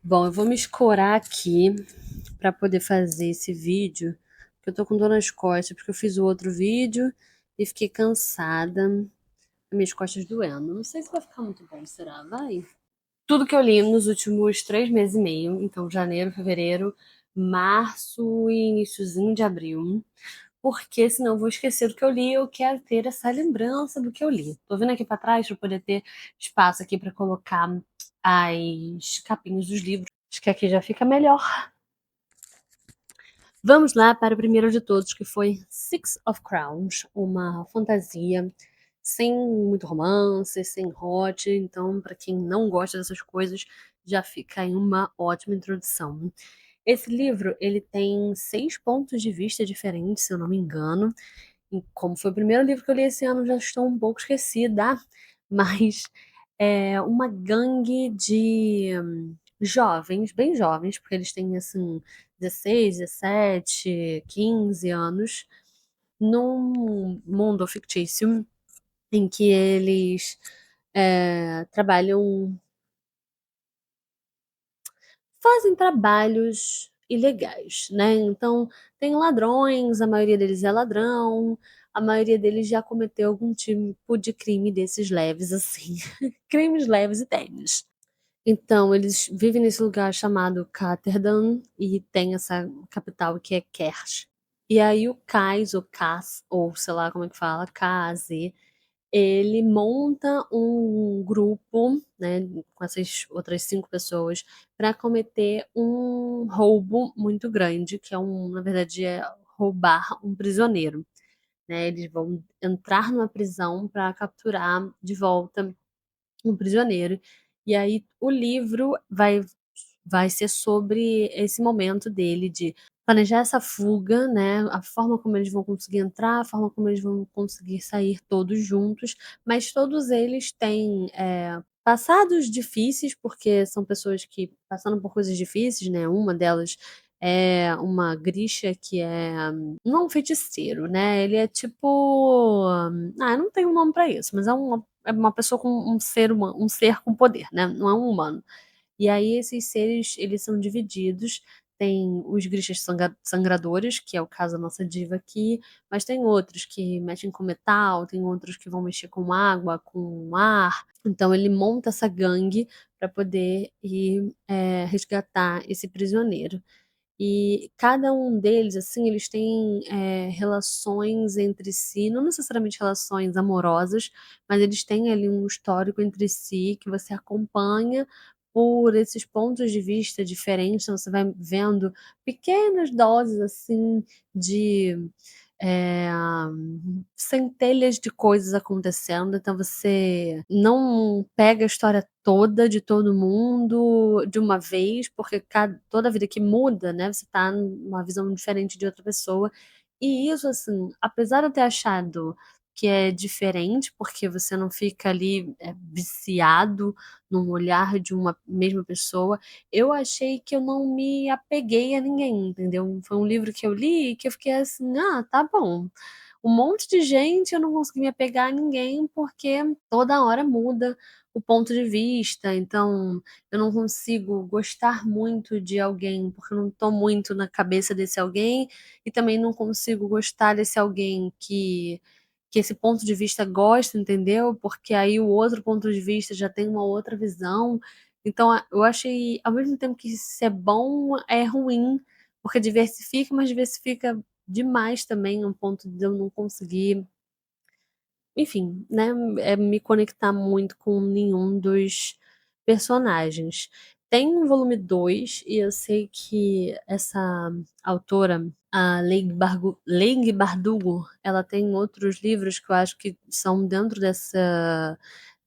Bom, eu vou me escorar aqui para poder fazer esse vídeo, porque eu tô com dor nas costas, porque eu fiz o outro vídeo e fiquei cansada, minhas costas doendo. Não sei se vai ficar muito bom, será? Vai? Tudo que eu li nos últimos 3 meses e meio, então janeiro, fevereiro, março e iniciozinho de abril, porque senão eu vou esquecer do que eu li e eu quero ter essa lembrança do que eu li. Tô vendo aqui para trás para poder ter espaço aqui para colocar as capinhas dos livros. Acho que aqui já fica melhor. Vamos lá para o primeiro de todos, que foi Six of Crowns, uma fantasia sem muito romance, sem hot, então para quem não gosta dessas coisas, já fica aí uma ótima introdução. Esse livro, ele tem 6 pontos de vista diferentes, se eu não me engano. E como foi o primeiro livro que eu li esse ano, já estou um pouco esquecida, mas é uma gangue de jovens, bem jovens, porque eles têm assim 16, 17, 15 anos, num mundo fictício em que eles trabalham, fazem trabalhos ilegais, né? Então, tem ladrões, a maioria deles é ladrão, a maioria deles já cometeu algum tipo de crime desses leves, assim, crimes leves e tênis. Então, eles vivem nesse lugar chamado Catterdan e tem essa capital que é Kerch. E aí o Kais, ou Kas, ou sei lá como é que fala, Kaze, ele monta um grupo, né, com essas outras 5 pessoas, para cometer um roubo muito grande, que é na verdade, é roubar um prisioneiro, né? Eles vão entrar numa prisão para capturar de volta um prisioneiro. E aí o livro vai ser sobre esse momento dele de planejar essa fuga, né, a forma como eles vão conseguir entrar, a forma como eles vão conseguir sair todos juntos, mas todos eles têm, passados difíceis, porque são pessoas que passaram por coisas difíceis, né, uma delas é uma Grisha que não é um feiticeiro, né, ele é tipo, não tem um nome pra isso, mas é uma pessoa com um ser com poder, né, não é um humano. E aí esses seres, eles são divididos, tem os Grixas sangradores, que é o caso da nossa diva aqui, mas tem outros que mexem com metal, tem outros que vão mexer com água, com ar. Então ele monta essa gangue para poder ir resgatar esse prisioneiro. E cada um deles, assim, eles têm relações entre si, não necessariamente relações amorosas, mas eles têm ali um histórico entre si que você acompanha por esses pontos de vista diferentes, então você vai vendo pequenas doses, assim, de eh, centelhas de coisas acontecendo, então você não pega a história toda de todo mundo de uma vez, porque toda vida que muda, né, você tá numa visão diferente de outra pessoa. E isso, assim, apesar de eu ter achado que é diferente, porque você não fica ali viciado num olhar de uma mesma pessoa, eu achei que eu não me apeguei a ninguém, entendeu? Foi um livro que eu li e que eu fiquei assim: "Ah, tá bom". Um monte de gente, eu não consegui me apegar a ninguém, porque toda hora muda o ponto de vista, então eu não consigo gostar muito de alguém, porque eu não tô muito na cabeça desse alguém, e também não consigo gostar desse alguém que esse ponto de vista gosta, entendeu? Porque aí o outro ponto de vista já tem uma outra visão. Então, eu achei, ao mesmo tempo que isso é bom, é ruim, porque diversifica, mas diversifica demais também, um ponto de eu não conseguir, enfim, né, me conectar muito com nenhum dos personagens. Tem um volume 2 e eu sei que essa autora, a Leigh Bardugo, ela tem outros livros que eu acho que são dentro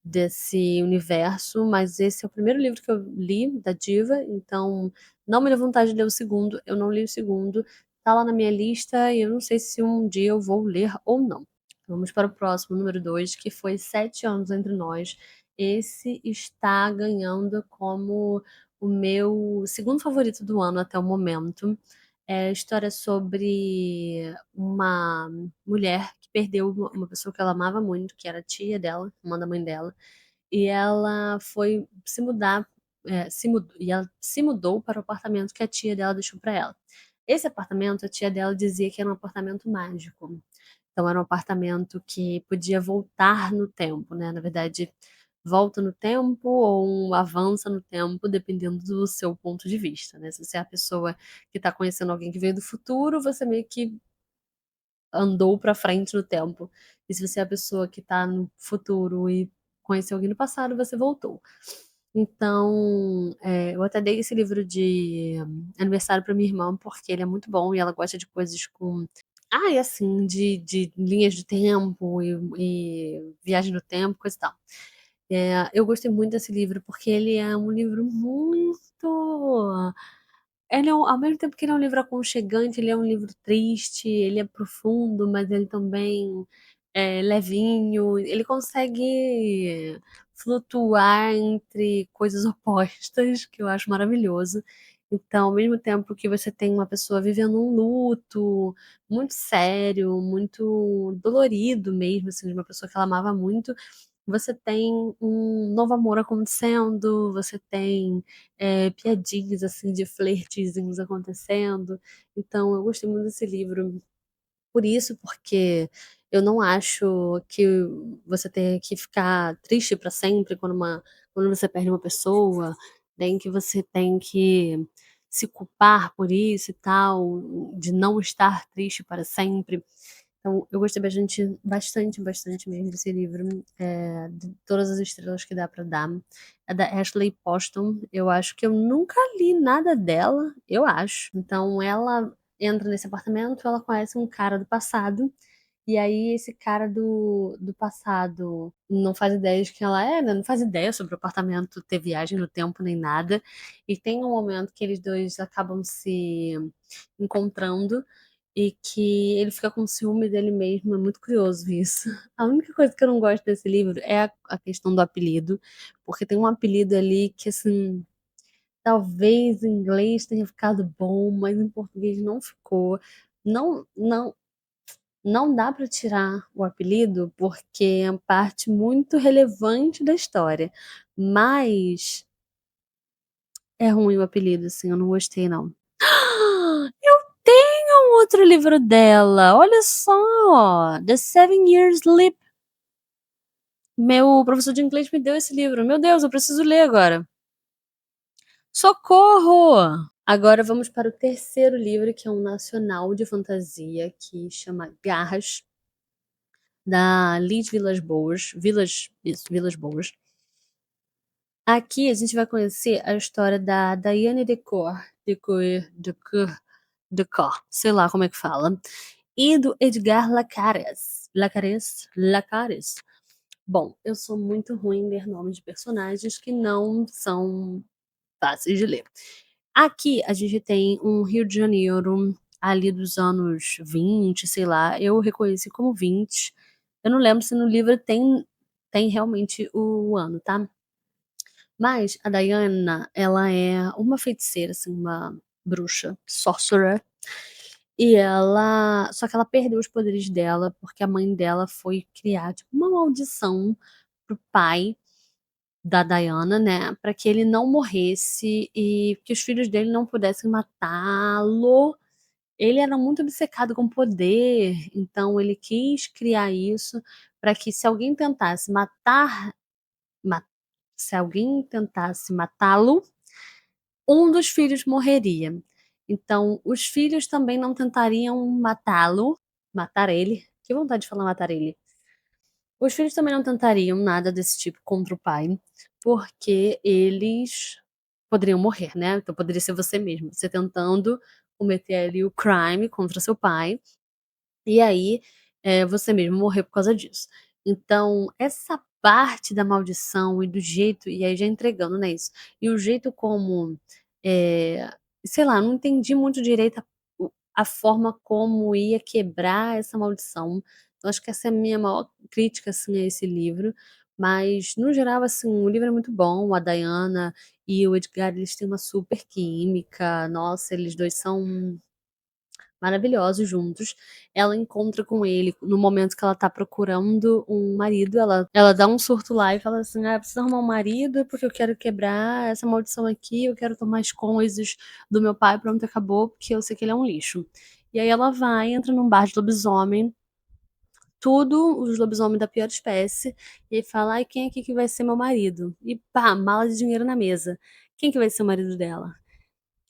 desse universo, mas esse é o primeiro livro que eu li da diva, então não me deu vontade de ler o segundo, eu não li o segundo, tá lá na minha lista e eu não sei se um dia eu vou ler ou não. Vamos para o próximo, número 2, que foi Sete Anos Entre Nós. Esse está ganhando como o meu segundo favorito do ano até o momento. É a história sobre uma mulher que perdeu uma pessoa que ela amava muito, que era a tia dela, irmã da mãe dela, e ela foi se mudar, e ela se mudou para o apartamento que a tia dela deixou para ela. Esse apartamento, a tia dela dizia que era um apartamento mágico. Então era um apartamento que podia voltar no tempo, né? Na verdade, volta no tempo ou avança no tempo, dependendo do seu ponto de vista, né? Se você é a pessoa que está conhecendo alguém que veio do futuro, você meio que andou para frente no tempo. E se você é a pessoa que está no futuro e conheceu alguém no passado, você voltou. Então, eu até dei esse livro de aniversário para minha irmã, porque ele é muito bom e ela gosta de coisas com. Ah, e assim, de linhas de tempo e viagem no tempo, coisa e tal. Eu gostei muito desse livro, porque ele é um livro muito. Ele ao mesmo tempo que ele é um livro aconchegante, ele é um livro triste, ele é profundo, mas ele também é levinho. Ele consegue flutuar entre coisas opostas, que eu acho maravilhoso. Então, ao mesmo tempo que você tem uma pessoa vivendo um luto muito sério, muito dolorido mesmo, assim, de uma pessoa que ela amava muito, você tem um novo amor acontecendo, você tem piadinhas assim de flertezinhos acontecendo. Então, eu gostei muito desse livro por isso, porque eu não acho que você tem que ficar triste para sempre quando você perde uma pessoa, nem que você tem que se culpar por isso e tal, de não estar triste para sempre. Então, eu gostei bastante, bastante, bastante mesmo desse livro, de todas as estrelas que dá para dar. É da Ashley Poston. Eu acho que eu nunca li nada dela, eu acho. Então, ela entra nesse apartamento, ela conhece um cara do passado, e aí esse cara do passado não faz ideia de quem ela é, né? Não faz ideia sobre o apartamento ter viagem no tempo nem nada. E tem um momento que eles dois acabam se encontrando e que ele fica com ciúme dele mesmo. É muito curioso isso. A única coisa que eu não gosto desse livro é a questão do apelido, porque tem um apelido ali que, assim, talvez em inglês tenha ficado bom, mas em português não ficou. Não, não, não dá para tirar o apelido porque é uma parte muito relevante da história, mas é ruim o apelido, assim, eu não gostei não. Eu tenho um outro livro dela, olha só, The Seven Years Leap. Meu professor de inglês me deu esse livro. Meu Deus, eu preciso ler agora. Socorro! Agora vamos para o terceiro livro, que é um nacional de fantasia, que chama Garras, da Liz Vilas Boas. Vilas Boas. Aqui a gente vai conhecer a história da Diane Decor, sei lá como é que fala, e do Edgar Lacares. Bom, eu sou muito ruim em ler nomes de personagens que não são fáceis de ler. Aqui a gente tem um Rio de Janeiro ali dos anos 20, sei lá, eu reconheci como 20. Eu não lembro se no livro tem realmente o ano, tá? Mas a Diana, ela é uma feiticeira, assim, uma bruxa, sorcerer. E ela. Só que ela perdeu os poderes dela porque a mãe dela foi criar, tipo, uma maldição pro pai da Diana, né? Pra que ele não morresse e que os filhos dele não pudessem matá-lo. Ele era muito obcecado com poder, então ele quis criar isso para que se alguém tentasse ma- se alguém tentasse matá-lo, um dos filhos morreria. Então, os filhos também não tentariam matá-lo, matar ele. Que vontade de falar matar ele. Os filhos também não tentariam nada desse tipo contra o pai, porque eles poderiam morrer, né? Então poderia ser você mesmo, você tentando cometer ali o crime contra seu pai, e aí você mesmo morrer por causa disso. Então, essa parte da maldição e do jeito, e aí já entregando, né, isso, e o jeito como, é, sei lá, não entendi muito direito a forma como ia quebrar essa maldição. Eu acho que essa é a minha maior crítica, assim, a esse livro. Mas, no geral, assim, o livro é muito bom. A Diana e o Edgar, eles têm uma super química. Nossa, eles dois são maravilhosos juntos. Ela encontra com ele no momento que ela tá procurando um marido, ela dá um surto lá e fala assim: "Ah, eu preciso arrumar um marido, porque eu quero quebrar essa maldição aqui, eu quero tomar as coisas do meu pai, pronto, acabou, porque eu sei que ele é um lixo". E aí ela vai, entra num bar de lobisomem, tudo os lobisomens da pior espécie, e aí fala: "Ai, quem aqui que vai ser meu marido?". E pá, mala de dinheiro na mesa. Quem que vai ser o marido dela?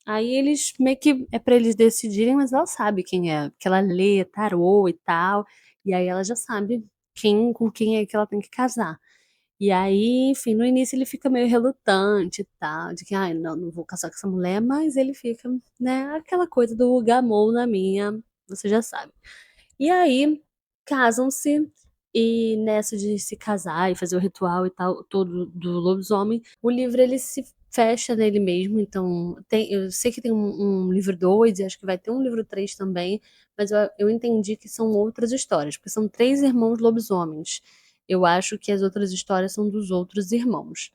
Aí eles meio que é pra eles decidirem, mas ela sabe quem é, porque ela lê tarô e tal, e aí ela já sabe com quem é que ela tem que casar. E aí, enfim, no início ele fica meio relutante e tal, de que: "Ai, não, não vou casar com essa mulher", mas ele fica, né, aquela coisa do gamou na minha, você já sabe. E aí, casam-se, e nessa de se casar e fazer o ritual e tal todo do lobisomem, o livro ele se fecha nele mesmo, então eu sei que tem um livro 2 e acho que vai ter um livro 3 também, mas eu entendi que são outras histórias, porque são 3 irmãos lobisomens. Eu acho que as outras histórias são dos outros irmãos.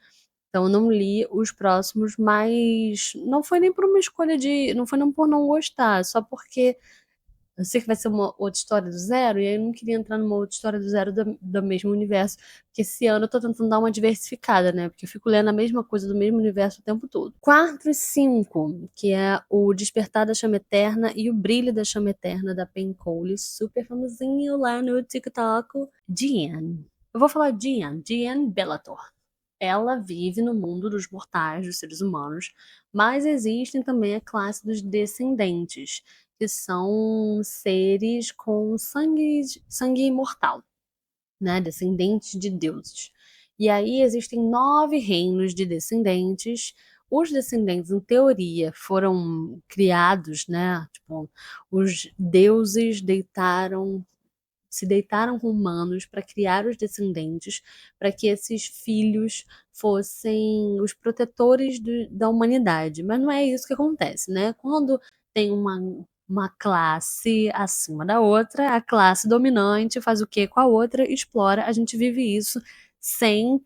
Então eu não li os próximos, mas não foi nem por uma escolha de não foi nem por não gostar, só porque eu sei que vai ser uma outra história do zero, e aí eu não queria entrar numa outra história do zero do mesmo universo, porque esse ano eu tô tentando dar uma diversificada, né? Porque eu fico lendo a mesma coisa do mesmo universo o tempo todo. 4 e 5, que é o Despertar da Chama Eterna e o Brilho da Chama Eterna da Pen Cole, super famosinho lá no TikTok. Jean. Eu vou falar Jean Bellator. Ela vive no mundo dos mortais, dos seres humanos, mas existem também a classe dos descendentes, que são seres com sangue imortal, né? Descendentes de deuses. E aí existem 9 reinos de descendentes. Os descendentes, em teoria, foram criados, né? Tipo, os deuses se deitaram com humanos para criar os descendentes, para que esses filhos fossem os protetores da humanidade. Mas não é isso que acontece, né? Quando tem uma classe acima da outra, a classe dominante faz o que com a outra? Explora. A gente vive isso sem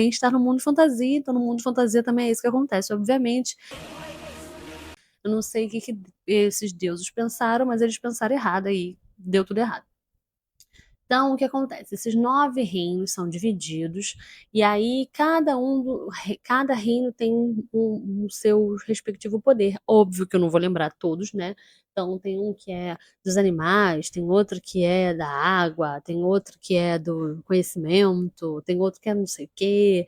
estar no mundo de fantasia. Então, no mundo de fantasia também é isso que acontece. Obviamente, eu não sei o que esses deuses pensaram, mas eles pensaram errado aí. Deu tudo errado. Então, o que acontece? Esses 9 reinos são divididos, e aí cada reino tem o seu respectivo poder. Óbvio que eu não vou lembrar todos, né? Então, tem um que é dos animais, tem outro que é da água, tem outro que é do conhecimento, tem outro que é não sei o quê,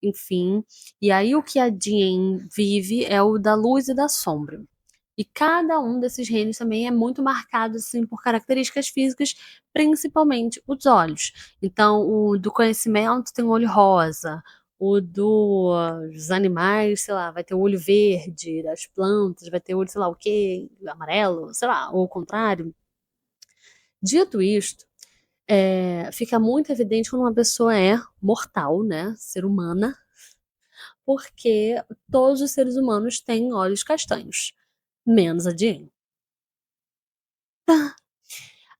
enfim. E aí, o que a Jean vive é o da luz e da sombra. E cada um desses reinos também é muito marcado assim por características físicas, principalmente os olhos. Então, o do conhecimento tem o olho rosa, o dos animais, sei lá, vai ter o olho verde, das plantas vai ter o olho, sei lá o quê, amarelo, sei lá, ou o contrário. Dito isto, fica muito evidente quando uma pessoa é mortal, né, ser humana, porque todos os seres humanos têm olhos castanhos, menos a Jean.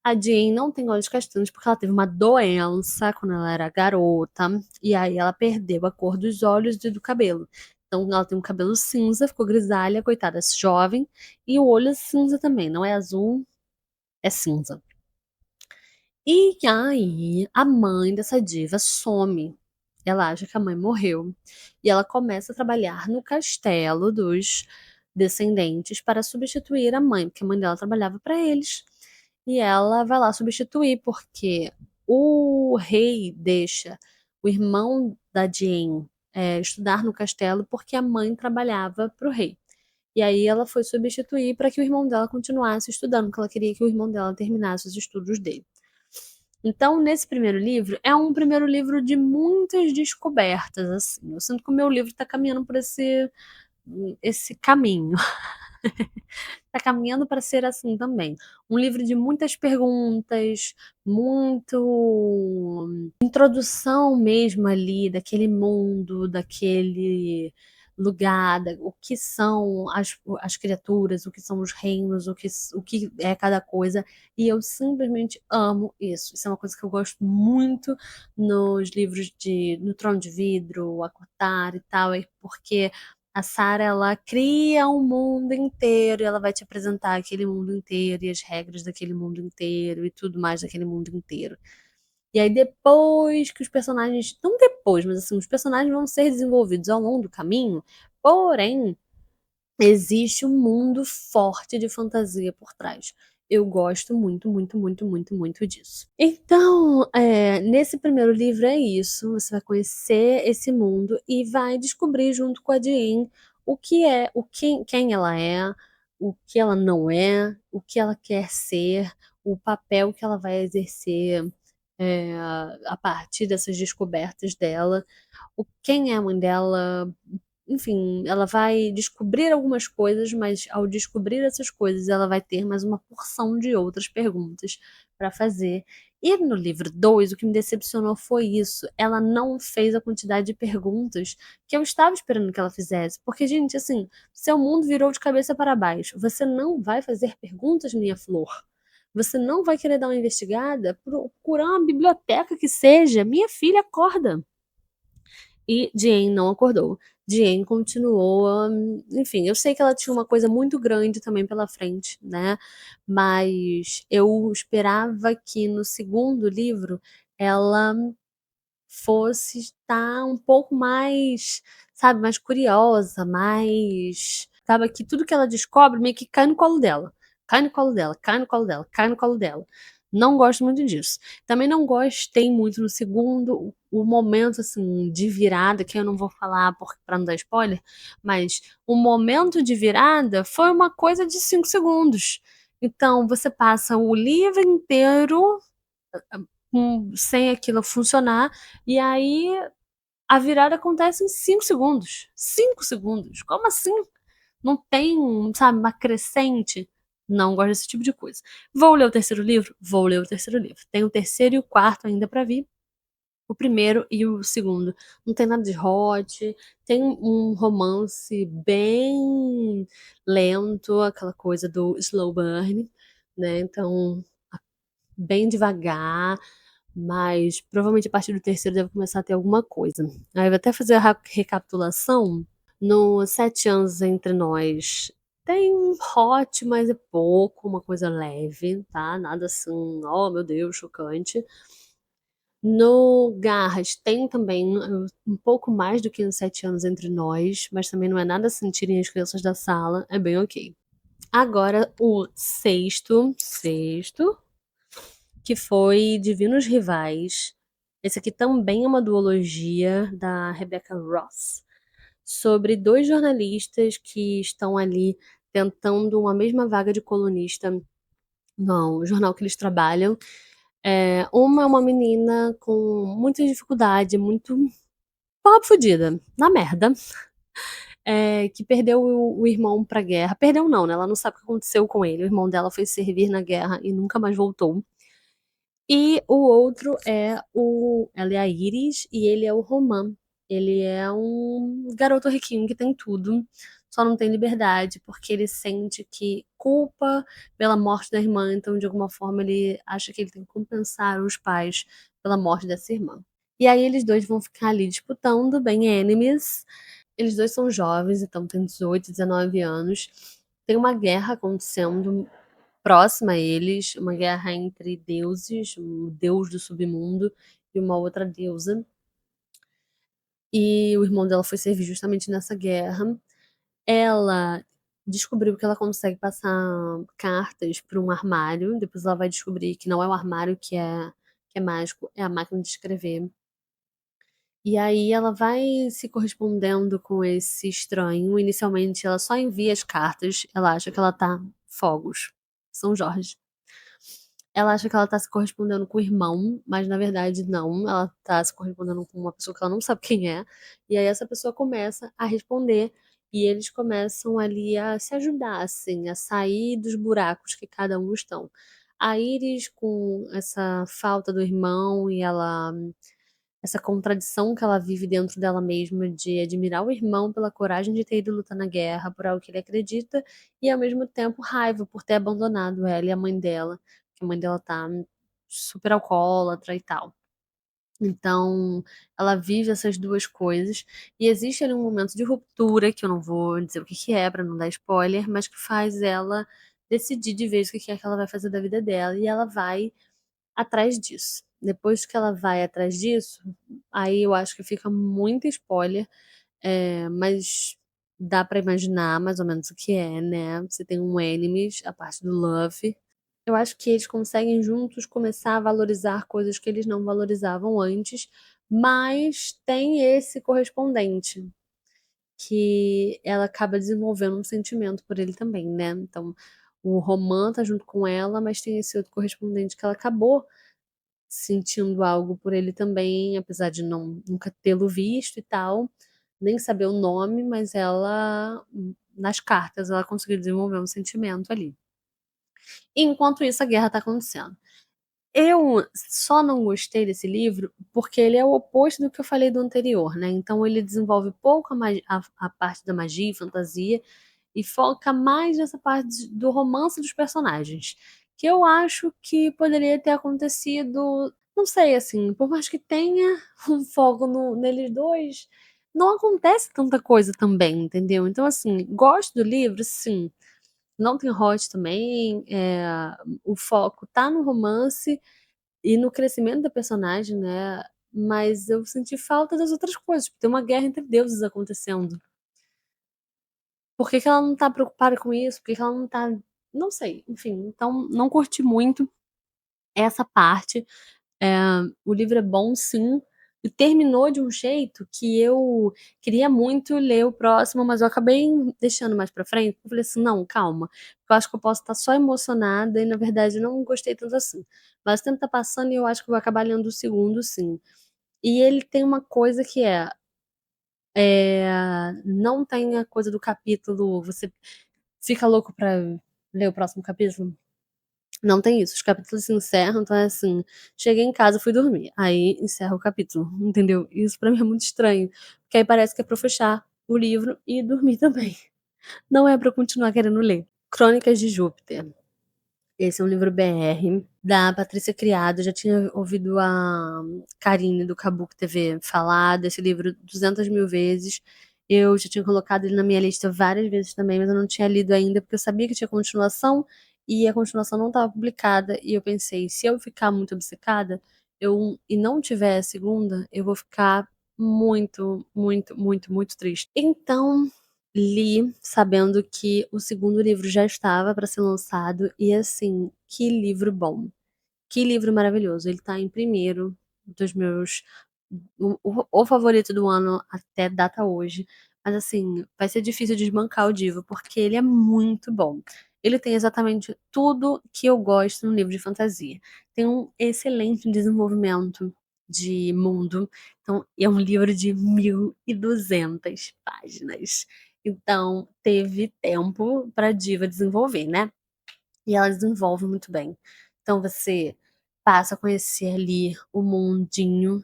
A Jean não tem olhos castanhos porque ela teve uma doença quando ela era garota, e aí ela perdeu a cor dos olhos e do cabelo. Então ela tem um cabelo cinza, ficou grisalha, coitada, jovem, e o olho é cinza também, não é azul, é cinza. E aí a mãe dessa diva some. Ela acha que a mãe morreu. E ela começa a trabalhar no castelo dos descendentes para substituir a mãe, porque a mãe dela trabalhava para eles. E ela vai lá substituir, porque o rei deixa o irmão da Jane estudar no castelo porque a mãe trabalhava para o rei. E aí ela foi substituir para que o irmão dela continuasse estudando, porque ela queria que o irmão dela terminasse os estudos dele. Então, nesse primeiro livro, é um primeiro livro de muitas descobertas, assim. Eu sinto que o meu livro está caminhando por esse caminho. Tá caminhando para ser assim também. Um livro de muitas perguntas, muito introdução mesmo ali daquele mundo, daquele lugar, o que são as criaturas, o que são os reinos, o que é cada coisa. E eu simplesmente amo isso. Isso é uma coisa que eu gosto muito nos livros no Trono de Vidro, Acotar e tal, porque A Sarah, ela cria um mundo inteiro e ela vai te apresentar aquele mundo inteiro e as regras daquele mundo inteiro e tudo mais daquele mundo inteiro. E aí depois que os personagens, não depois, mas assim, os personagens vão ser desenvolvidos ao longo do caminho, porém existe um mundo forte de fantasia por trás. Eu gosto muito, muito, muito, muito, muito disso. Então, nesse primeiro livro é isso. Você vai conhecer esse mundo e vai descobrir junto com a Jean o que é, quem ela é, o que ela não é, o que ela quer ser, o papel que ela vai exercer é, a partir dessas descobertas dela, quem é a mãe dela, enfim, ela vai descobrir algumas coisas, mas ao descobrir essas coisas, ela vai ter mais uma porção de outras perguntas para fazer. E no livro 2 o que me decepcionou foi isso. Ela não fez a quantidade de perguntas que eu estava esperando que ela fizesse. Porque, gente, assim, seu mundo virou de cabeça para baixo. Você não vai fazer perguntas, minha flor. Você não vai querer dar uma investigada? Procurar uma biblioteca que seja. Minha filha, acorda. E Jane não acordou. Jane continuou, enfim, eu sei que ela tinha uma coisa muito grande também pela frente, né? Mas eu esperava que no segundo livro ela fosse estar um pouco mais, sabe, mais curiosa, mais, sabe, que tudo que ela descobre meio que cai no colo dela. Cai no colo dela, cai no colo dela, cai no colo dela. Não gosto muito disso. Também não gostei muito no segundo, o momento assim de virada, que eu não vou falar para não dar spoiler, mas o momento de virada foi uma coisa de 5 segundos. Então você passa o livro inteiro sem aquilo funcionar, e aí a virada acontece em 5 segundos. 5 segundos. Como assim? Não tem, sabe, uma crescente. Não gosto desse tipo de coisa. Vou ler o terceiro livro? Vou ler o terceiro livro. Tem o terceiro e o quarto ainda pra vir. O primeiro e o segundo. Não tem nada de hot. Tem um romance bem lento, aquela coisa do slow burn, né? Então, bem devagar, mas provavelmente a partir do terceiro deve começar a ter alguma coisa. Aí eu vou até fazer a recapitulação. No Sete Anos Entre Nós tem um hot, mas é pouco, uma coisa leve, tá? Nada assim, oh meu Deus, chocante. No Garras tem também um pouco mais do que nos Sete Anos Entre Nós, mas também não é nada assim, tirem as crianças da sala, é bem ok. Agora o sexto, que foi Divinos Rivais. Esse aqui também é uma duologia da Rebecca Ross, sobre dois jornalistas que estão ali tentando uma mesma vaga de colunista no jornal que eles trabalham. Uma é uma menina com muita dificuldade, muito pobre fodida, na merda, que perdeu o irmão pra guerra. Perdeu não, né? Ela não sabe o que aconteceu com ele. O irmão dela foi servir na guerra e nunca mais voltou. E o outro ela é a Iris e ele é o Roman. Ele é um garoto riquinho que tem tudo, só não tem liberdade, porque ele sente que culpa pela morte da irmã, então de alguma forma ele acha que ele tem que compensar os pais pela morte dessa irmã. E aí eles dois vão ficar ali disputando, bem enemies. Eles dois são jovens, então tem 18, 19 anos. Tem uma guerra acontecendo próxima a eles, uma guerra entre deuses, um deus do submundo e uma outra deusa. E o irmão dela foi servir justamente nessa guerra. Ela descobriu que ela consegue passar cartas para um armário. Depois ela vai descobrir que não é o armário que é mágico, é a máquina de escrever. E aí ela vai se correspondendo com esse estranho. Inicialmente ela só envia as cartas, ela acha que ela tá fogos. São Jorge. Ela acha que ela tá se correspondendo com o irmão, mas na verdade não, ela tá se correspondendo com uma pessoa que ela não sabe quem é. E aí essa pessoa começa a responder e eles começam ali a se ajudar, assim, a sair dos buracos que cada um estão. A Iris com essa falta do irmão e essa contradição que ela vive dentro dela mesma de admirar o irmão pela coragem de ter ido lutar na guerra por algo que ele acredita e ao mesmo tempo raiva por ter abandonado ela e a mãe dela, que a mãe dela tá super alcoólatra e tal. Então, ela vive essas 2 coisas, e existe ali um momento de ruptura, que eu não vou dizer o que que é pra não dar spoiler, mas que faz ela decidir de vez o que que é que ela vai fazer da vida dela, e ela vai atrás disso. Depois que ela vai atrás disso, aí eu acho que fica muito spoiler, mas dá pra imaginar mais ou menos o que é, né. Você tem um enemies, a parte do love. Eu acho que eles conseguem juntos começar a valorizar coisas que eles não valorizavam antes, mas tem esse correspondente, que ela acaba desenvolvendo um sentimento por ele também, né. Então, o Roman tá junto com ela, mas tem esse outro correspondente que ela acabou sentindo algo por ele também, apesar de nunca tê-lo visto e tal, nem saber o nome, mas ela, nas cartas, ela conseguiu desenvolver um sentimento ali. Enquanto isso, a guerra tá acontecendo. Eu só não gostei desse livro porque ele é o oposto do que eu falei do anterior, né, então ele desenvolve pouco a parte da magia e fantasia, e foca mais nessa parte do romance dos personagens, que eu acho que poderia ter acontecido, não sei, assim, por mais que tenha um foco neles 2, não acontece tanta coisa também, entendeu. Então, assim, gosto do livro, sim, não tem hot também, o foco tá no romance e no crescimento da personagem, né, mas eu senti falta das outras coisas, tipo, tem uma guerra entre deuses acontecendo. Por que que ela não tá preocupada com isso? Por que que ela não tá, não sei, enfim, então não curti muito essa parte. O livro é bom sim, e terminou de um jeito que eu queria muito ler o próximo, mas eu acabei deixando mais pra frente, eu falei assim: "Não, calma, eu acho que eu posso estar só emocionada e na verdade eu não gostei tanto assim". Mas o tempo tá passando e eu acho que eu vou acabar lendo o segundo sim. E ele tem uma coisa que não tem a coisa do capítulo, você fica louco pra ler o próximo capítulo? Não tem isso, os capítulos se encerram, então é assim, cheguei em casa, fui dormir, aí encerra o capítulo, entendeu? Isso pra mim é muito estranho, porque aí parece que é pra eu fechar o livro e dormir também. Não é pra eu continuar querendo ler. Crônicas de Júpiter. Esse é um livro BR, da Patrícia Criado, já tinha ouvido a Karine do Kabuki TV falar desse livro 200.000 vezes. Eu já tinha colocado ele na minha lista várias vezes também, mas eu não tinha lido ainda, porque eu sabia que tinha continuação, e a continuação não estava publicada, e eu pensei: "Se eu ficar muito obcecada, e não tiver a segunda, eu vou ficar muito, muito, muito, muito triste". Então li, sabendo que o segundo livro já estava para ser lançado e, assim, que livro bom, que livro maravilhoso. Ele tá em primeiro dos meus, o favorito do ano até data hoje, mas, assim, vai ser difícil desbancar o Divo, porque ele é muito bom. Ele tem exatamente tudo que eu gosto num livro de fantasia. Tem um excelente desenvolvimento de mundo, então é um livro de 1.200 páginas. Então, teve tempo pra diva desenvolver, né. E ela desenvolve muito bem. Então você passa a conhecer ali o mundinho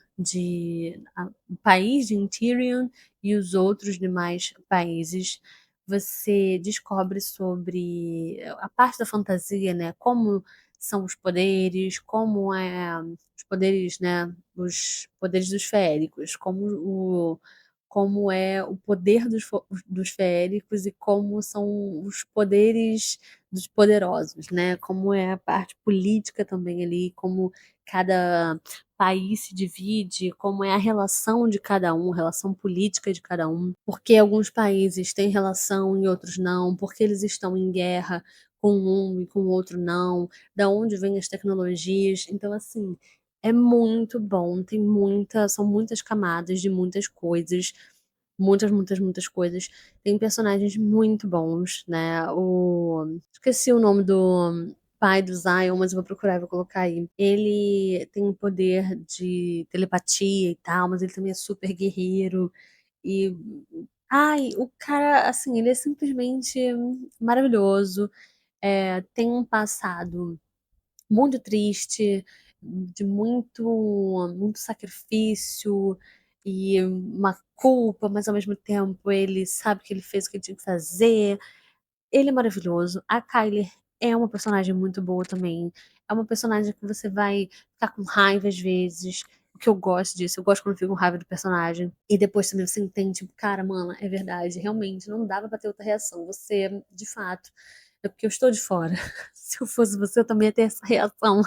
o país de Interion e os outros demais países. Você descobre sobre a parte da fantasia, né, como são os poderes, como os poderes, né, os poderes dos feéricos, como é o poder dos feéricos e como são os poderes dos poderosos, né, como é a parte política também ali, como cada país se divide, como é a relação de cada um, a relação política de cada um, porque alguns países têm relação e outros não, porque eles estão em guerra com um e com o outro não, da onde vêm as tecnologias. Então, assim, é muito bom, são muitas camadas de muitas coisas, muitas, muitas, muitas coisas. Tem personagens muito bons, né, esqueci o nome do pai do Zion, mas eu vou procurar e vou colocar aí. Ele tem um poder de telepatia e tal, mas ele também é super guerreiro e, ai, o cara, assim, ele é simplesmente maravilhoso, tem um passado muito triste, de muito sacrifício e uma culpa, mas ao mesmo tempo ele sabe que ele fez o que ele tinha que fazer. Ele é maravilhoso. A Kylie é uma personagem muito boa também. É uma personagem que você vai ficar com raiva às vezes, que eu gosto disso. Eu gosto quando eu fico com raiva do personagem. E depois também você entende, tipo, cara, mano, é verdade, realmente, não dava pra ter outra reação. Você, de fato, é porque eu estou de fora. Se eu fosse você, eu também ia ter essa reação.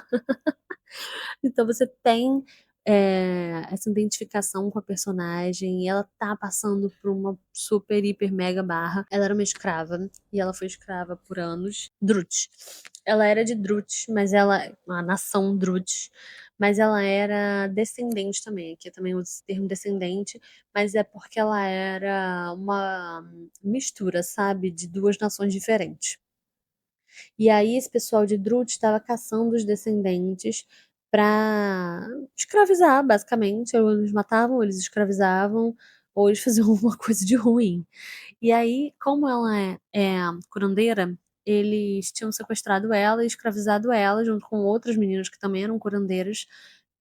Então você tem essa identificação com a personagem, e ela tá passando por uma super, hiper, mega barra. Ela era uma escrava, e ela foi escrava por anos. Drut. Ela era de Drut, mas ela. A nação Drut. Mas ela era descendente também. Aqui também usa esse termo descendente, mas é porque ela era uma mistura, sabe? De duas nações diferentes. E aí esse pessoal de Drut estava caçando os descendentes para escravizar, basicamente. Ou eles matavam, ou eles escravizavam, ou eles faziam alguma coisa de ruim. E aí, como ela é curandeira, eles tinham sequestrado ela e escravizado ela, junto com outras meninas que também eram curandeiras,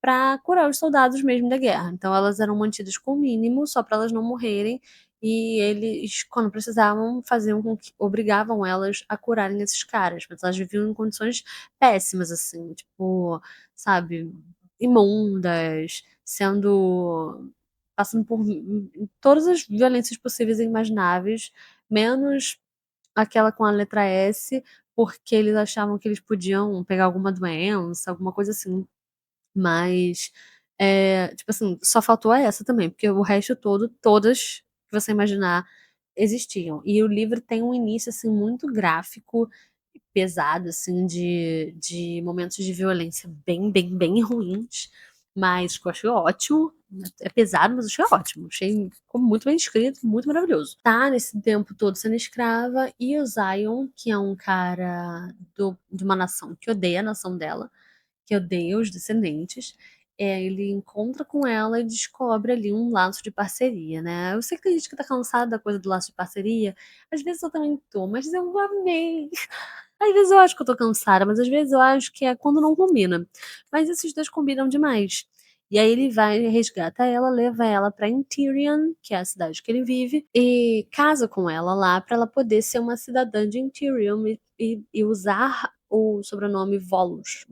para curar os soldados mesmo da guerra. Então elas eram mantidas com o mínimo, só para elas não morrerem, e eles, quando precisavam, faziam com que obrigavam elas a curarem esses caras, mas elas viviam em condições péssimas, assim, tipo, sabe, imundas, sendo passando por todas as violências possíveis e imagináveis, menos aquela com a letra S, porque eles achavam que eles podiam pegar alguma doença, alguma coisa assim. Mas, tipo assim, só faltou essa também, porque o resto todo, todas que você imaginar existiam. E o livro tem um início, assim, muito gráfico, pesado, assim, de momentos de violência bem, bem, bem ruins, mas que eu achei ótimo. É pesado, mas eu achei ótimo. Achei ficou muito bem escrito, muito maravilhoso. Tá nesse tempo todo sendo escrava, e o Zion, que é um cara de uma nação que odeia a nação dela, que odeia os descendentes, ele encontra com ela e descobre ali um laço de parceria, né? Eu sei que tem gente que tá cansada da coisa do laço de parceria, às vezes eu também tô, mas eu amei. Às vezes eu acho que eu tô cansada, mas às vezes eu acho que é quando não combina. Mas esses dois combinam demais. E aí ele vai, resgata ela, leva ela pra Interion, que é a cidade que ele vive, e casa com ela lá pra ela poder ser uma cidadã de Interion e usar o sobrenome Volus,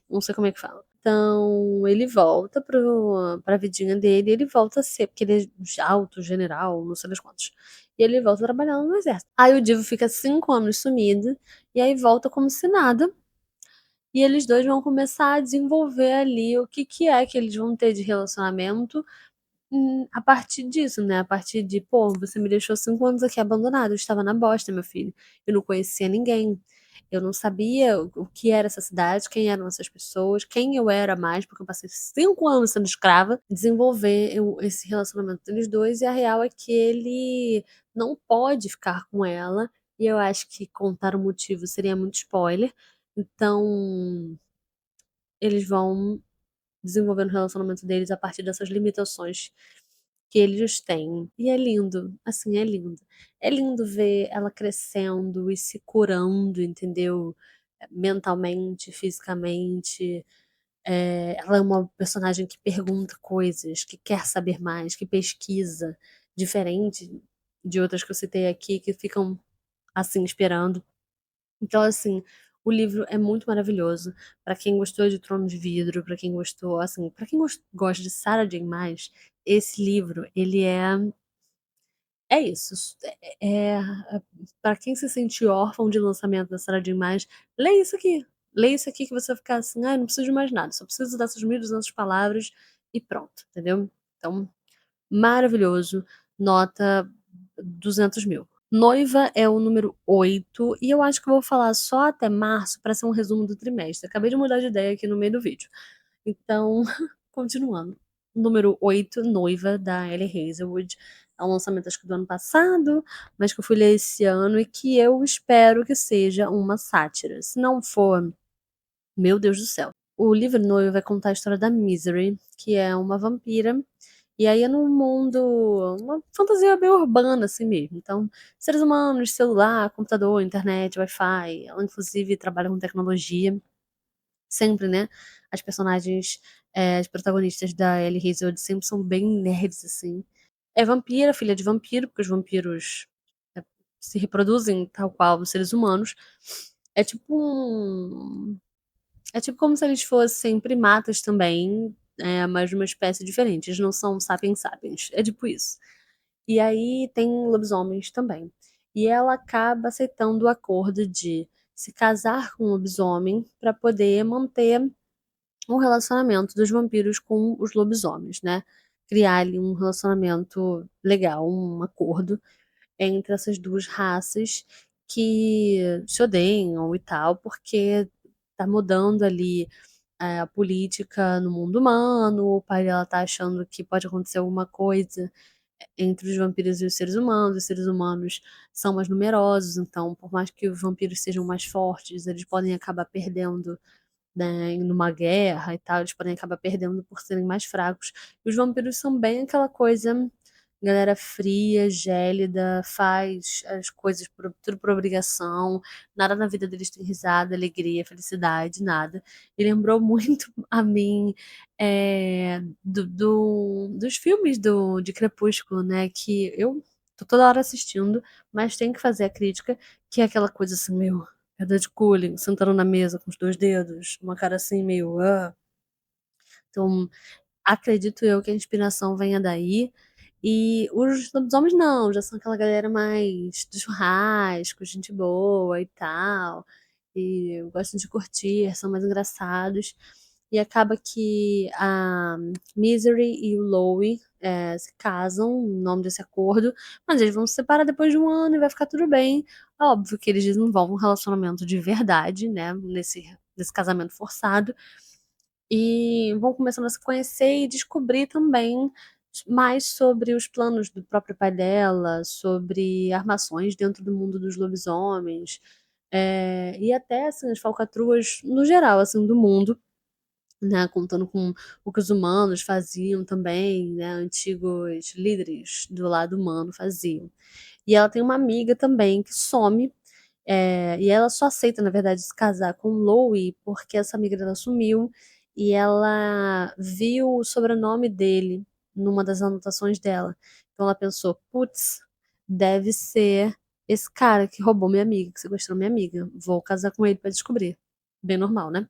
não sei como é que fala. Então ele volta pra vidinha dele, e ele volta a ser, porque ele é alto, general, não sei das quantas. E ele volta trabalhando no exército. Aí o Divo fica 5 anos sumido, e aí volta como se nada. E eles dois vão começar a desenvolver ali o que que é que eles vão ter de relacionamento, a partir disso, né? A partir de, pô, você me deixou 5 anos aqui abandonado, eu estava na bosta, meu filho. Eu não conhecia ninguém. Eu não sabia o que era essa cidade, quem eram essas pessoas, quem eu era mais, porque eu passei 5 anos sendo escrava. Desenvolver esse relacionamento deles dois, e a real é que ele não pode ficar com ela. E eu acho que contar o motivo seria muito spoiler. Então, eles vão desenvolvendo o relacionamento deles a partir dessas limitações que eles têm. E é lindo, assim, é lindo. É lindo ver ela crescendo e se curando, entendeu? Mentalmente, fisicamente. Ela é uma personagem que pergunta coisas, que quer saber mais, que pesquisa, diferente de outras que eu citei aqui, que ficam assim esperando. Então, assim, o livro é muito maravilhoso. Pra quem gostou de Trono de Vidro, pra quem gostou, assim, pra quem gosta de Sarah J. Maas, esse livro, ele é isso. Para quem se sente órfão de lançamento da Sarah J. Maas, lê isso aqui. Lê isso aqui que você vai ficar assim, ah, não preciso de mais nada, só preciso dessas 1.200 palavras e pronto, entendeu? Então, maravilhoso. Nota 200.000. Noiva é o número 8, e eu acho que eu vou falar só até março para ser um resumo do trimestre. Acabei de mudar de ideia aqui no meio do vídeo. Então, continuando. Número 8, Noiva, da Ellie Hazelwood. É um lançamento, acho que do ano passado, mas que eu fui ler esse ano, e que eu espero que seja uma sátira. Se não for, meu Deus do céu. O livro Noiva vai contar a história da Misery, que é uma vampira, e aí é num mundo, uma fantasia bem urbana assim mesmo. Então, seres humanos, celular, computador, internet, Wi-Fi. Ela inclusive trabalha com tecnologia. Sempre, né? As personagens, as protagonistas da Ellie Hazelwood sempre são bem nerds, assim. É vampira, filha de vampiro, porque os vampiros é, se reproduzem tal qual os seres humanos. É tipo um. É tipo como se eles fossem primatas também, mas de uma espécie diferente, eles não são sapiens sapiens, é tipo isso. E aí tem lobisomens também. E ela acaba aceitando o acordo de se casar com um lobisomem para poder manter o relacionamento dos vampiros com os lobisomens, né? Criar ali um relacionamento legal, um acordo entre essas duas raças que se odeiam e tal, porque tá mudando ali a política no mundo humano, o pai dela tá achando que pode acontecer alguma coisa entre os vampiros e os seres humanos são mais numerosos, então por mais que os vampiros sejam mais fortes, eles podem acabar perdendo, né, numa guerra e tal, eles podem acabar perdendo por serem mais fracos. E os vampiros são bem aquela coisa, galera fria, gélida, faz as coisas tudo por obrigação, nada na vida deles tem risada, alegria, felicidade, nada. E lembrou muito a mim dos filmes de Crepúsculo, né? Que eu tô toda hora assistindo, mas tenho que fazer a crítica, que é aquela coisa assim, meio pedra de cooling, sentando na mesa com os dois dedos, uma cara assim meio. Então, acredito eu que a inspiração venha daí. E os lobisomens não, já são aquela galera mais do churrasco, gente boa e tal. E gostam de curtir, são mais engraçados. E acaba que a Misery e o Louie se casam em nome desse acordo, mas eles vão se separar depois de um ano e vai ficar tudo bem. Óbvio que eles desenvolvem um relacionamento de verdade, né? Nesse casamento forçado. E vão começando a se conhecer e descobrir também mais sobre os planos do próprio pai dela, sobre armações dentro do mundo dos lobisomens, e até assim, as falcatruas no geral assim, do mundo, né, contando com o que os humanos faziam também, né, antigos líderes do lado humano faziam. E ela tem uma amiga também que some, e ela só aceita, na verdade, se casar com o Louie porque essa amiga dela sumiu e ela viu o sobrenome dele numa das anotações dela. Então ela pensou, putz, deve ser esse cara que roubou minha amiga, que sequestrou minha amiga. Vou casar com ele pra descobrir. Bem normal, né?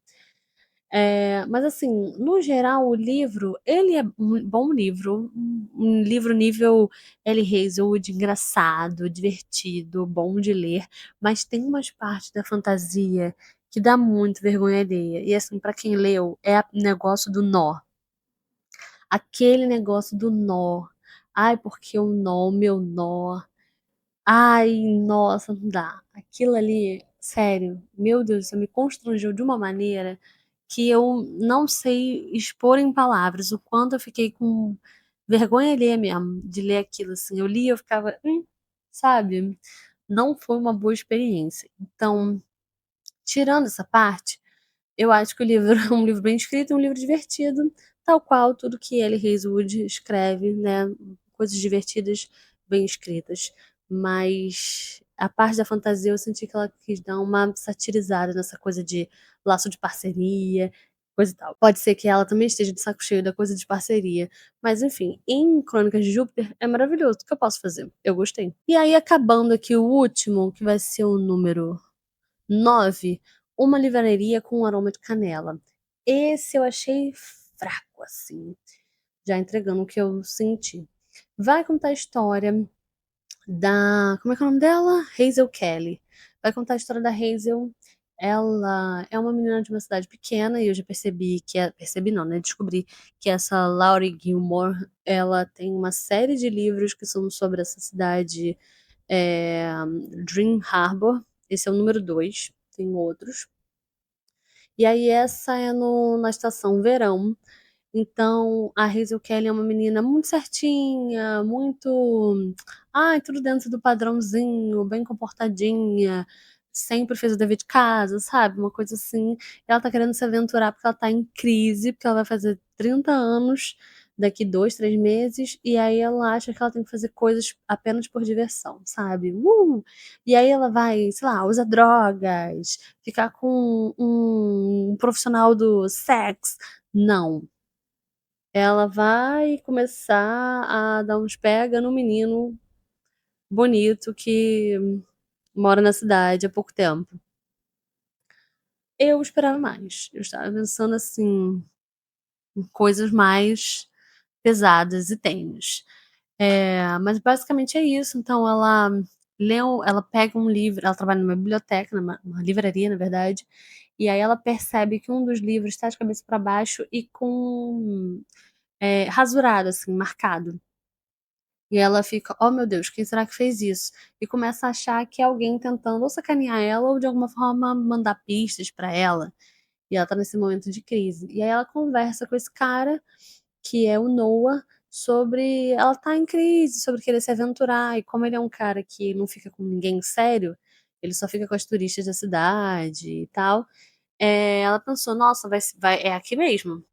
Mas assim, no geral, o livro, ele é um bom livro, um livro nível L. Hazelwood, engraçado, divertido, bom de ler, mas tem umas partes da fantasia que dá muito vergonha alheia. E assim, pra quem leu, é o negócio do nó. Aquele negócio do nó. Ai, porque o nó, o meu nó. Ai, nossa, não dá. Aquilo ali, sério, meu Deus, isso me constrangeu de uma maneira que eu não sei expor em palavras o quanto eu fiquei com vergonha alheia mesmo de ler aquilo, assim. Eu li e eu ficava, sabe? Não foi uma boa experiência. Então, tirando essa parte, eu acho que o livro é um livro bem escrito, um livro divertido, tal qual tudo que Ellie Hazelwood escreve, né? Coisas divertidas, bem escritas. Mas a parte da fantasia eu senti que ela quis dar uma satirizada nessa coisa de laço de parceria, coisa e tal. Pode ser que ela também esteja de saco cheio da coisa de parceria. Mas enfim, em Crônicas de Júpiter é maravilhoso. O que eu posso fazer? Eu gostei. E aí, acabando aqui o último, que vai ser o número 9, Uma Livraria com um Aroma de Canela. Esse eu achei fraco, assim, já entregando o que eu senti. Vai contar a história da. Como é que é o nome dela? Hazel Kelly. Vai contar a história da Hazel. Ela é uma menina de uma cidade pequena e eu já percebi que. Percebi não, né? Descobri que essa Laurie Gilmore ela tem uma série de livros que são sobre essa cidade, é, Dream Harbor. Esse é o número 2, tem outros. E aí essa é na estação verão. Então a Hazel Kelly é uma menina muito certinha, muito. Ai, tudo dentro do padrãozinho, bem comportadinha, sempre fez o dever de casa, sabe? Uma coisa assim. Ela tá querendo se aventurar porque ela tá em crise, porque ela vai fazer 30 anos daqui 2, 3 meses, e aí ela acha que ela tem que fazer coisas apenas por diversão, sabe? E aí ela vai, sei lá, usar drogas, ficar com um profissional do sexo. Não, ela vai começar a dar uns pega no menino bonito que mora na cidade há pouco tempo. Eu esperava mais. Eu estava pensando assim, coisas mais pesadas e tênues. Mas basicamente é isso. Então ela pega um livro, ela trabalha numa biblioteca, numa livraria, na verdade, e aí ela percebe que um dos livros está de cabeça para baixo e com rasurado, assim, marcado. E ela fica: "Oh meu Deus, quem será que fez isso?" E começa a achar que é alguém tentando ou sacanear ela ou de alguma forma mandar pistas pra ela, e ela tá nesse momento de crise. E aí ela conversa com esse cara, que é o Noah, sobre ela tá em crise, sobre querer se aventurar, e como ele é um cara que não fica com ninguém sério, ele só fica com as turistas da cidade e tal, ela pensou: "Nossa, vai é aqui mesmo".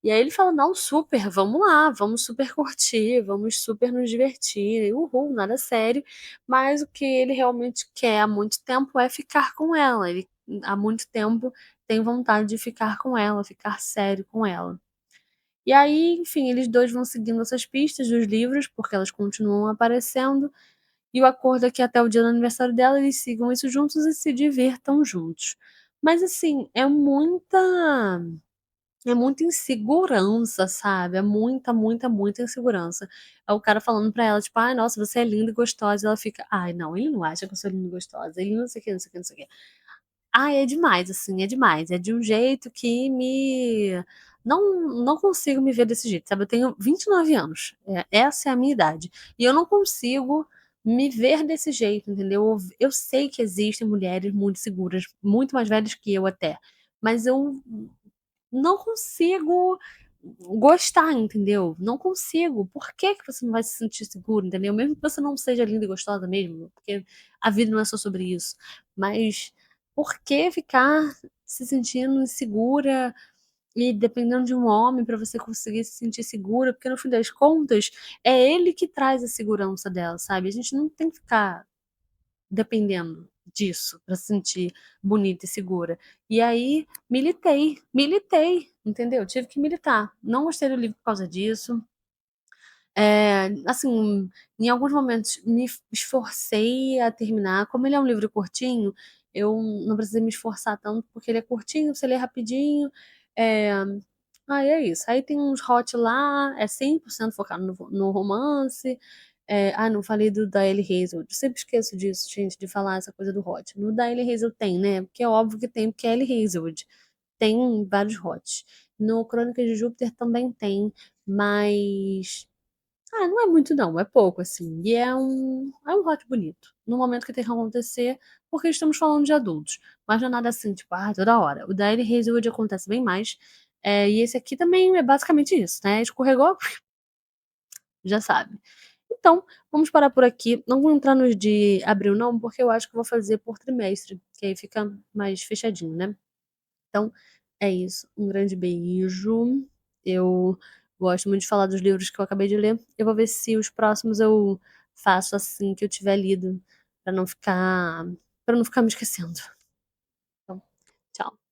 E aí ele fala: "Não, super, vamos lá, vamos super curtir, vamos super nos divertir, e uhul, nada sério". Mas o que ele realmente quer há muito tempo é ficar com ela. Ele há muito tempo tem vontade de ficar com ela, ficar sério com ela. E aí, enfim, eles 2 vão seguindo essas pistas dos livros, porque elas continuam aparecendo, e o acordo é que até o dia do aniversário dela eles sigam isso juntos e se divirtam juntos. Mas assim, é muita insegurança, sabe, é muita, muita, muita insegurança. É o cara falando pra ela, tipo: "Ai, nossa, você é linda e gostosa", e ela fica: "Ai, não, ele não acha que eu sou linda e gostosa, ele não sei o quê, não sei o quê, não sei o quê". Ai, é demais, assim, é demais, é de um jeito que me não consigo me ver desse jeito, sabe. Eu tenho 29 anos, essa é a minha idade, e eu não consigo me ver desse jeito, entendeu. Eu sei que existem mulheres muito seguras, muito mais velhas que eu até, mas eu não consigo gostar, entendeu? Não consigo. Por que que você não vai se sentir seguro, entendeu? Mesmo que você não seja linda e gostosa mesmo, porque a vida não é só sobre isso. Mas por que ficar se sentindo insegura e dependendo de um homem pra você conseguir se sentir segura? Porque no fim das contas, é ele que traz a segurança dela, sabe? A gente não tem que ficar dependendo disso pra se sentir bonita e segura. E aí militei, entendeu? Tive que militar. Não gostei do livro por causa disso. Assim, em alguns momentos me esforcei a terminar. Como ele é um livro curtinho, eu não precisei me esforçar tanto, porque ele é curtinho, você lê rapidinho. Eh, é isso. Aí tem uns hot lá, é 100% focado no romance. Não falei do da Ellie Hazel. Eu sempre esqueço disso, gente, de falar essa coisa do hot. No da Ellie Hazel tem, né, porque é óbvio que tem, porque é Ellie Hazelwood. Tem vários hots. No Crônicas de Júpiter também tem, mas não é muito não, é pouco, assim. E é um hot bonito, no momento que tem que acontecer, porque estamos falando de adultos. Mas não é nada assim, tipo, toda hora. O da Ellie Hazelwood acontece bem mais. E esse aqui também é basicamente isso, né? Escorregou, já sabe. Então, vamos parar por aqui. Não vou entrar nos de abril, não, porque eu acho que eu vou fazer por trimestre, que aí fica mais fechadinho, né? Então, é isso. Um grande beijo. Eu gosto muito de falar dos livros que eu acabei de ler. Eu vou ver se os próximos eu faço assim que eu tiver lido, pra não ficar, para não ficar me esquecendo. Então, tchau.